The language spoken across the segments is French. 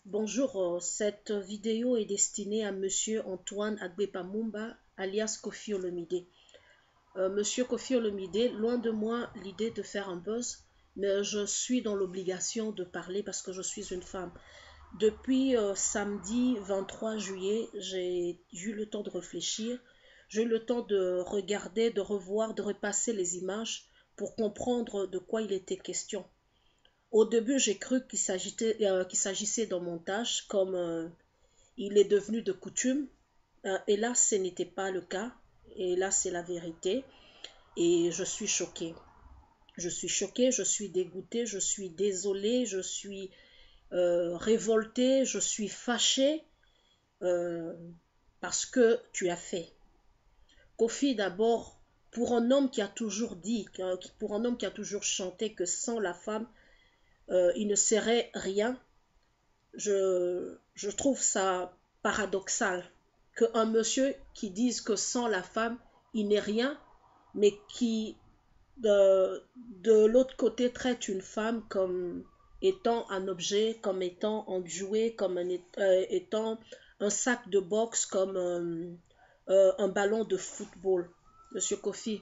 Bonjour, cette vidéo est destinée à Monsieur Antoine Agbepamumba, alias Koffi Olomide. Monsieur Koffi Olomide, loin de moi l'idée de faire un buzz, mais je suis dans l'obligation de parler parce que je suis une femme. Depuis samedi 23 juillet, j'ai eu le temps de réfléchir, j'ai eu le temps de regarder, de revoir, de repasser les images pour comprendre de quoi il était question. Au début, j'ai cru qu'il s'agissait d'un montage, comme il est devenu de coutume. Et là, ce n'était pas le cas. Et là, c'est la vérité. Et je suis choquée. Je suis choquée, je suis dégoûtée, je suis désolée, je suis révoltée, je suis fâchée euh, parce que tu as fait. Kofi, d'abord, pour un homme qui a toujours dit, pour un homme qui a toujours chanté que sans la femme, il ne serait rien, je trouve ça paradoxal qu'un monsieur qui dise que sans la femme, il n'est rien, mais qui, de l'autre côté, traite une femme comme étant un objet, comme étant un jouet, comme étant un sac de boxe, comme un ballon de football. Monsieur Kofi,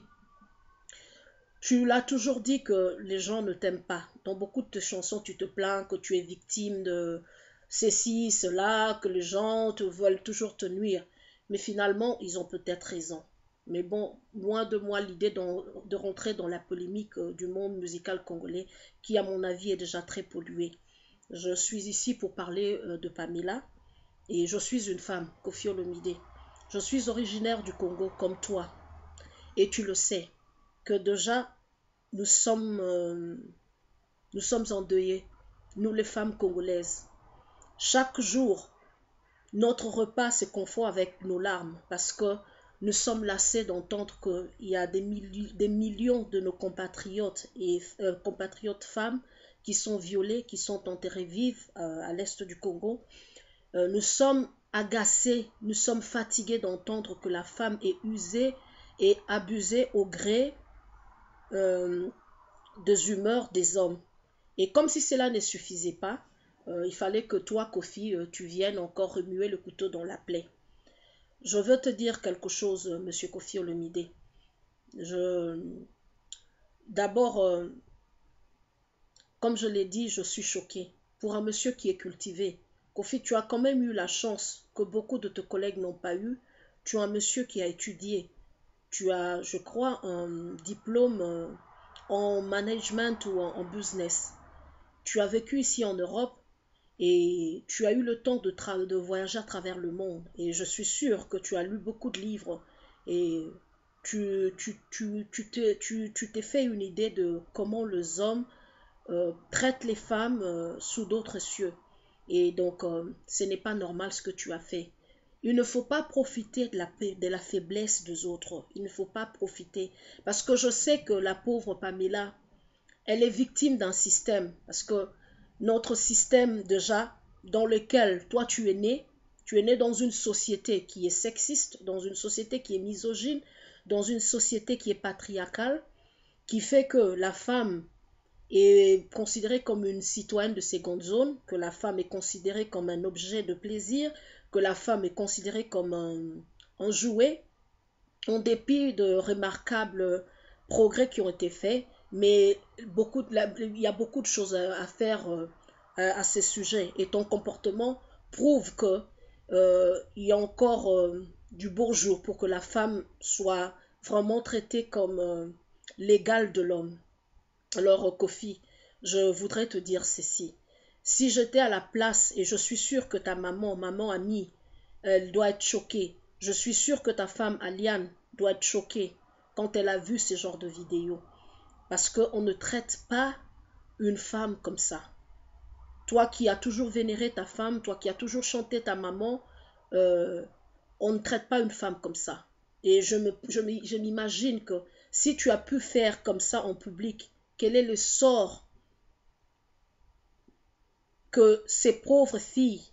tu l'as toujours dit que les gens ne t'aiment pas. Dans beaucoup de tes chansons, tu te plains que tu es victime de ceci, cela, que les gens te veulent toujours te nuire. Mais finalement, ils ont peut-être raison. Mais bon, loin de moi l'idée de rentrer dans la polémique du monde musical congolais, qui à mon avis est déjà très pollué. Je suis ici pour parler de Pamela, et je suis une femme, Koffi Olomide. Je suis originaire du Congo comme toi, et tu le sais, que déjà nous sommes, euh, nous sommes endeuillés, nous les femmes congolaises. Chaque jour, notre repas se confond avec nos larmes parce que nous sommes lassés d'entendre qu'il y a des millions de nos compatriotes et compatriotes femmes qui sont violées, qui sont enterrées vives à l'est du Congo. Nous sommes agacés, nous sommes fatigués d'entendre que la femme est usée et abusée au gré euh, des humeurs des hommes. Et comme si cela ne suffisait pas, il fallait que toi, Kofi, tu viennes encore remuer le couteau dans la plaie. Je veux te dire quelque chose, monsieur Kofi Olomide. Je... D'abord, comme je l'ai dit, je suis choquée. Pour un monsieur qui est cultivé, Kofi, tu as quand même eu la chance que beaucoup de tes collègues n'ont pas eu. Tu es un monsieur qui a étudié. Tu as, je crois, un diplôme en management ou en business. Tu as vécu ici en Europe et tu as eu le temps de voyager à travers le monde. Et je suis sûre que tu as lu beaucoup de livres et tu t'es fait une idée de comment les hommes traitent les femmes sous d'autres cieux. Et donc, ce n'est pas normal ce que tu as fait. Il ne faut pas profiter de la faiblesse des autres. Il ne faut pas profiter. Parce que je sais que la pauvre Pamela, elle est victime d'un système. Parce que notre système déjà, dans lequel toi tu es né dans une société qui est sexiste, dans une société qui est misogyne, dans une société qui est patriarcale, qui fait que la femme est considérée comme une citoyenne de seconde zone, que la femme est considérée comme un objet de plaisir, que la femme est considérée comme un jouet, en dépit de remarquables progrès qui ont été faits, mais il y a beaucoup de choses à faire à ces sujets. Et ton comportement prouve que il y a encore du beau jour pour que la femme soit vraiment traitée comme l'égale de l'homme. Alors, Kofi, je voudrais te dire ceci. Si j'étais à la place, et je suis sûre que ta maman Annie, elle doit être choquée. Je suis sûre que ta femme Aliane doit être choquée quand elle a vu ce genre de vidéos. Parce qu'on ne traite pas une femme comme ça. Toi qui as toujours vénéré ta femme, toi qui as toujours chanté ta maman, euh, on ne traite pas une femme comme ça. Et je m'imagine que si tu as pu faire comme ça en public, quel est le sort que ces pauvres filles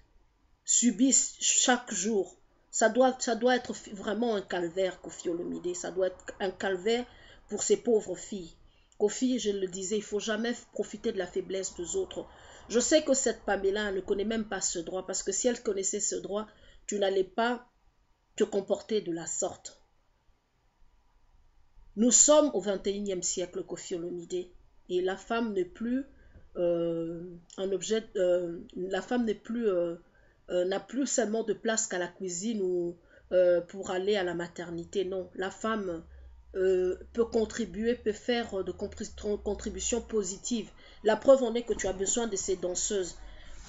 subissent chaque jour? Ça doit être vraiment un calvaire, Koffi Olomide. Ça doit être un calvaire pour ces pauvres filles. Kofi, je le disais, il ne faut jamais profiter de la faiblesse des autres. Je sais que cette Pamela ne connaît même pas ce droit, parce que si elle connaissait ce droit, tu n'allais pas te comporter de la sorte. Nous sommes au 21e siècle, Kofi Olomide, et la femme n'est plus un objet, la femme n'est plus, n'a plus seulement de place qu'à la cuisine ou pour aller à la maternité. Non, la femme peut contribuer, peut faire de contributions positives. La preuve en est que tu as besoin de ces danseuses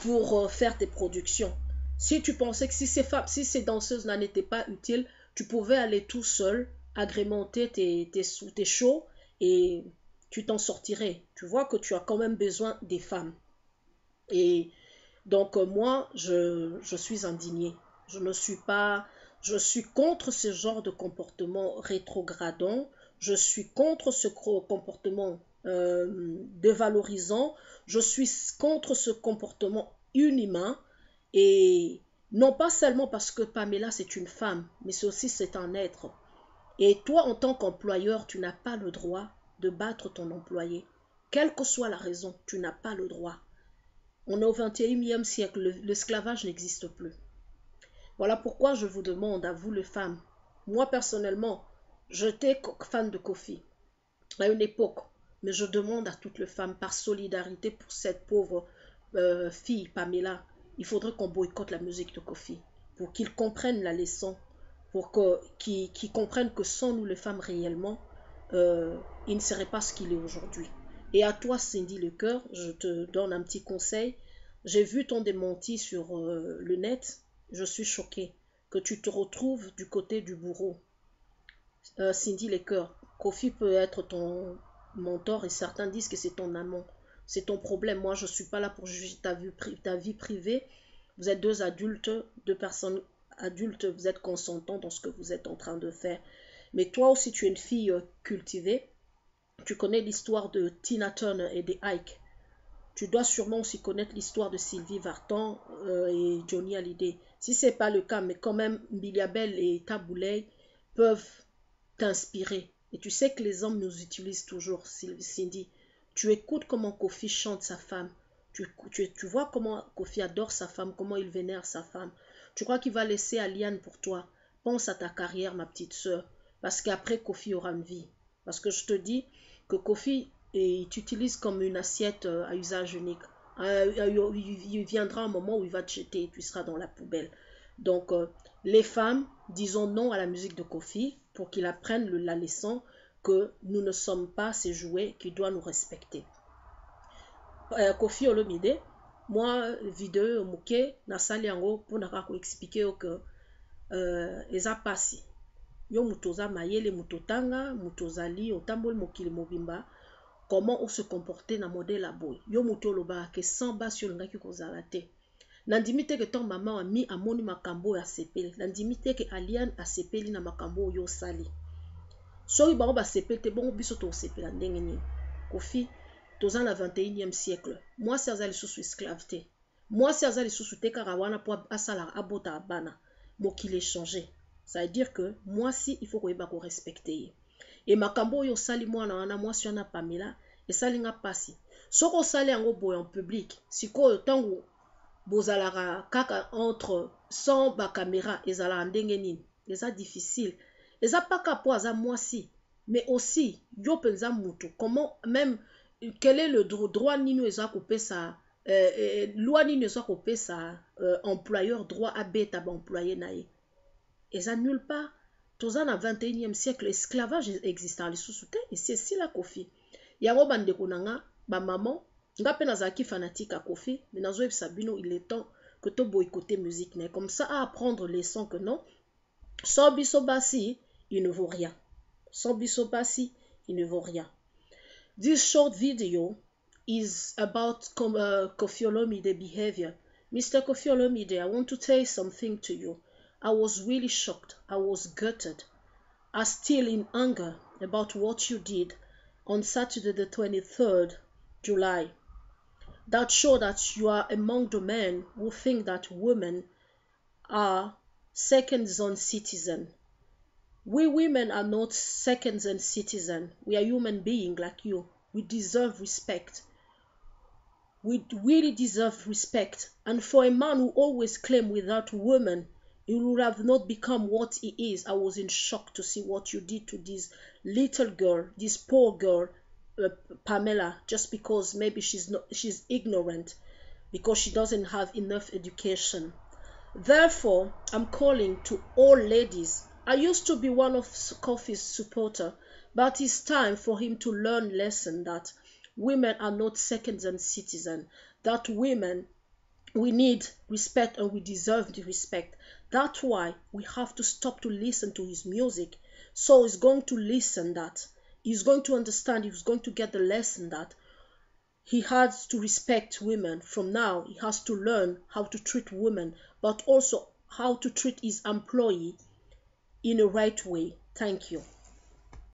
pour faire tes productions. Si tu pensais que si ces danseuses n'en étaient pas utiles, tu pouvais aller tout seul, agrémenter tes shows et tu t'en sortirais. Tu vois que tu as quand même besoin des femmes. Et donc moi, je suis indignée. Je suis contre ce genre de comportement rétrogradant. Je suis contre ce comportement dévalorisant. Je suis contre ce comportement inhumain. Et non pas seulement parce que Pamela c'est une femme, mais c'est un être. Et toi, en tant qu'employeur, tu n'as pas le droit de battre ton employé. Quelle que soit la raison, tu n'as pas le droit. On est au 21e siècle, l'esclavage n'existe plus. Voilà pourquoi je vous demande à vous les femmes. Moi personnellement, j'étais fan de Kofi à une époque, mais je demande à toutes les femmes par solidarité pour cette pauvre fille Pamela, il faudrait qu'on boycotte la musique de Kofi pour qu'ils comprennent la leçon, pour qu'ils comprennent que sans nous les femmes réellement, il ne serait pas ce qu'il est aujourd'hui. Et à toi, Cindy Lecoeur, je te donne un petit conseil. J'ai vu ton démenti sur le net. Je suis choquée que tu te retrouves du côté du bourreau. Cindy Lecoeur, Kofi peut être ton mentor et certains disent que c'est ton amant. C'est ton problème. Moi, je ne suis pas là pour juger ta vie privée. Vous êtes deux adultes, deux personnes adultes, vous êtes consentants dans ce que vous êtes en train de faire. Mais toi aussi, tu es une fille cultivée. Tu connais l'histoire de Tina Turner et de Ike. Tu dois sûrement aussi connaître l'histoire de Sylvie Vartan et Johnny Hallyday. Si ce n'est pas le cas, mais quand même, Biliabel et Taboulay peuvent t'inspirer. Et tu sais que les hommes nous utilisent toujours, Cindy. Tu écoutes comment Kofi chante sa femme. Tu vois comment Kofi adore sa femme, comment il vénère sa femme. Tu crois qu'il va laisser Aliane pour toi. Pense à ta carrière, ma petite soeur. Parce qu'après, Kofi aura une vie. Parce que je te dis que Kofi, il t'utilise comme une assiette à usage unique. Il viendra un moment où il va te jeter et tu seras dans la poubelle. Donc, les femmes, disons non à la musique de Kofi pour qu'il apprenne la leçon que nous ne sommes pas ces jouets qui doivent nous respecter. Kofi Olomide, moi, vidéo moke, nasali yango pour expliquer que eza pasi. Yo mutoza mayele mutotanga, mutozali, otamboli mokili mobimba, comment on se comporter na modèle à boy. Yo mutoloba ke sans basi olingaki kozala te. Nandimi te ke ton mama wa mi amoni makambo ya sepeli. Nandimi te ke Aliane a sepeli na makambo yo sali. Soki bango ba sepeli te bongo biso to sepela ndenge nini. Kofi toza na 21e siècle. Moi si azali susu esclave te. Moi si azali susu te kaka wana po asala abota abana. Mokili changé. Ça veut dire que moi si il faut koyeba ko respecter. Et makambo yo sali mwana wana mwasi wana Pamela esali nga pasi. Soko sali yango boy en public. Sikoyo tango bozalaka kaka entre sans ba caméra ezala ndenge nini. Eza difficile. Eza pas kapo aza mwasi. Mais aussi, yo penza mutu. Comment même quel est le droit nino eza kopé ça loi nino eza kopé ça employeur droit à beta ba employé nae. Eza nulle part. Toza na 21e siècle esclavage existant les sous-souté et c'est si la Kofi. Yango bandeko nanga ba maman nga pe nazaki fanatique à Kofi mais nazo sabino il est temps que to boycotter musique mais comme ça à apprendre les sons que non sans bisobasi il ne vaut rien. Sans bisobasi il ne vaut rien. This short video is about Kofi Olomide behavior. Mr. Kofi Olomide, I want to say something to you. I was really shocked. I was gutted. I'm still in anger about what you did on Saturday the 23rd July. That shows that you are among the men who think that women are second-zone citizens. We women are not second-zone citizens. We are human beings like you. We deserve respect. We really deserve respect. And for a man who always claimed without women, he would have not become what he is. I was in shock to see what you did to this little girl, this poor girl, Pamela, just because maybe she's ignorant, because she doesn't have enough education. Therefore, I'm calling to all ladies. I used to be one of Kofi's supporter, but it's time for him to learn lesson that women are not second-hand citizens, that women, we need respect and we deserve the respect. That's why we have to stop to listen to his music. So he's going to listen that. He's going to understand, he's going to get the lesson that he has to respect women. From now, he has to learn how to treat women, but also how to treat his employee in a right way. Thank you.